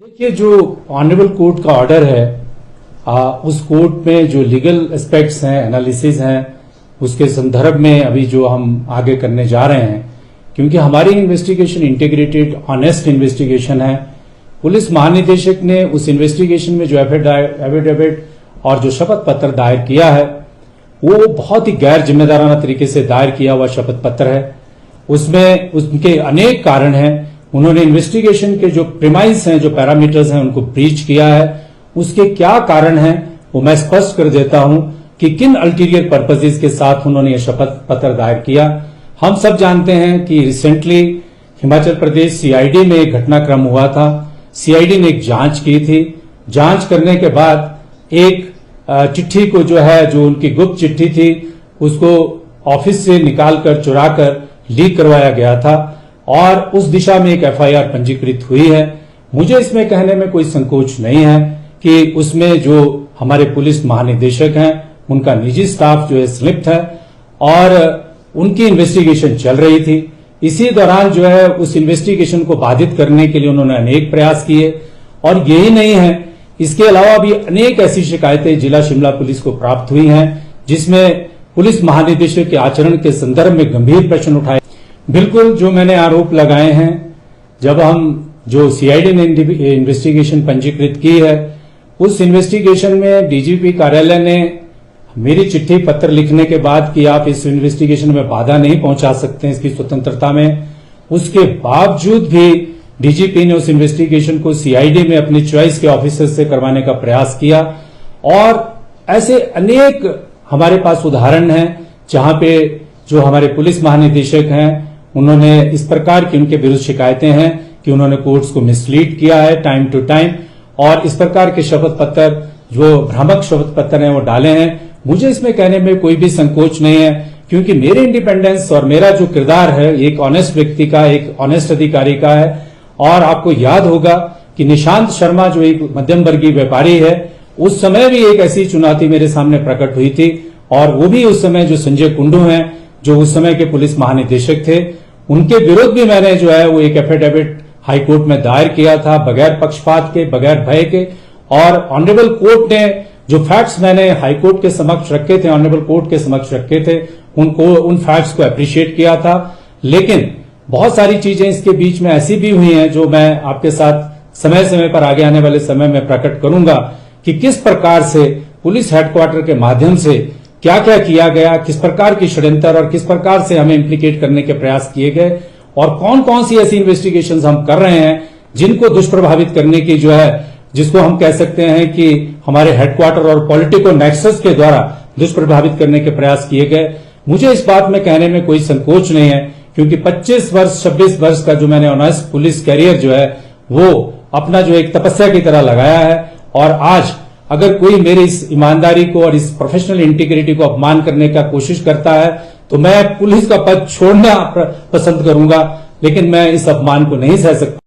देखिए, जो honourable court का ऑर्डर है, उस कोर्ट में जो लीगल एस्पेक्ट्स हैं, एनालिसिस हैं, उसके संदर्भ में अभी जो हम आगे करने जा रहे हैं, क्योंकि हमारी इन्वेस्टिगेशन इंटीग्रेटेड ऑनेस्ट इन्वेस्टिगेशन है। पुलिस महानिदेशक ने उस इन्वेस्टिगेशन में जो एफिडेविट और जो शपथ पत्र दायर किया है, वो बहुत ही गैर जिम्मेदाराना तरीके से दायर किया हुआ शपथ पत्र है। उसमें उनके अनेक कारण हैं। उन्होंने इन्वेस्टिगेशन के जो प्रीमाइस हैं, जो पैरामीटर्स हैं, उनको ब्रीच किया है। उसके क्या कारण हैं वो मैं स्पष्ट कर देता हूं कि किन अल्टीरियर पर्पसेस के साथ उन्होंने ये शपथ पत्र दायर किया। हम सब जानते हैं कि रिसेंटली हिमाचल प्रदेश सीआईडी में एक घटनाक्रम हुआ था। सीआईडी ने एक जांच की थी। जांच करने के बाद एक चिट्ठी को जो उनकी गुप्त चिट्ठी थी, उसको ऑफिस से निकालकर चुराकर लीक करवाया गया था और उस दिशा में एक एफआईआर पंजीकृत हुई है। मुझे इसमें कहने में कोई संकोच नहीं है कि उसमें जो हमारे पुलिस महानिदेशक हैं, उनका निजी स्टाफ जो है संलिप्त है और उनकी इन्वेस्टिगेशन चल रही थी। इसी दौरान जो है उस इन्वेस्टिगेशन को बाधित करने के लिए उन्होंने अनेक प्रयास किए और यही नहीं है, इसके अलावा भी अनेक ऐसी शिकायतें जिला शिमला पुलिस को प्राप्त हुई हैं, जिसमें पुलिस महानिदेशक के आचरण के संदर्भ में गंभीर प्रश्न उठाए। बिल्कुल, जो मैंने आरोप लगाए हैं, जब हम जो सीआईडी ने इन्वेस्टिगेशन पंजीकृत की है, उस इन्वेस्टिगेशन में डीजीपी कार्यालय ने मेरी चिट्ठी पत्र लिखने के बाद कि आप इस इन्वेस्टिगेशन में बाधा नहीं पहुंचा सकते हैं इसकी स्वतंत्रता में, उसके बावजूद भी डीजीपी ने उस इन्वेस्टिगेशन को सीआईडी में अपनी चॉइस के ऑफिसर से करवाने का प्रयास किया। और ऐसे अनेक हमारे पास उदाहरण हैं जहां पे जो हमारे पुलिस महानिदेशक हैं, उन्होंने इस प्रकार की उनके विरुद्ध शिकायतें हैं कि उन्होंने कोर्ट्स को मिसलीड किया है टाइम टू टाइम और इस प्रकार के शपथ पत्र, जो भ्रामक शपथ पत्र हैं, वो डाले हैं। मुझे इसमें कहने में कोई भी संकोच नहीं है, क्योंकि मेरे इंडिपेंडेंस और मेरा जो किरदार है एक ऑनेस्ट व्यक्ति का, एक ऑनेस्ट अधिकारी का है। और आपको याद होगा कि निशांत शर्मा जो एक मध्यम वर्गीय व्यापारी है, उस समय भी एक ऐसी चुनौती मेरे सामने प्रकट हुई थी और वो भी उस समय जो संजय कुंडू हैं, जो उस समय के पुलिस महानिदेशक थे, उनके विरुद्ध भी मैंने जो है वो एक एफिडेविट हाईकोर्ट में दायर किया था, बगैर पक्षपात के, बगैर भय के। और ऑनरेबल कोर्ट ने जो फैक्ट्स मैंने हाईकोर्ट के समक्ष रखे थे, ऑनरेबल कोर्ट के समक्ष रखे थे, उन फैक्ट्स को अप्रिशिएट किया था। लेकिन बहुत सारी चीजें इसके बीच में ऐसी भी हुई हैं जो मैं आपके साथ समय समय पर आगे आने वाले समय में प्रकट करूंगा कि किस प्रकार से पुलिस हेडक्वार्टर के माध्यम से क्या क्या किया गया, किस प्रकार की षड्यंत्र और किस प्रकार से हमें इम्प्लीकेट करने के प्रयास किए गए और कौन कौन सी ऐसी इन्वेस्टिगेशंस हम कर रहे हैं जिनको दुष्प्रभावित करने की जो है, जिसको हम कह सकते हैं कि हमारे हेडक्वार्टर और पॉलिटिको नेक्सस के द्वारा दुष्प्रभावित करने के प्रयास किए गए। मुझे इस बात में कहने में कोई संकोच नहीं है, क्योंकि 25 वर्ष 26 वर्ष का जो मैंने ऑनेस्ट पुलिस कैरियर जो है वो अपना जो एक तपस्या की तरह लगाया है। और आज अगर कोई मेरी इस ईमानदारी को और इस प्रोफेशनल इंटीग्रिटी को अपमान करने का कोशिश करता है तो मैं पुलिस का पद छोड़ना पसंद करूंगा, लेकिन मैं इस अपमान को नहीं सह सकता।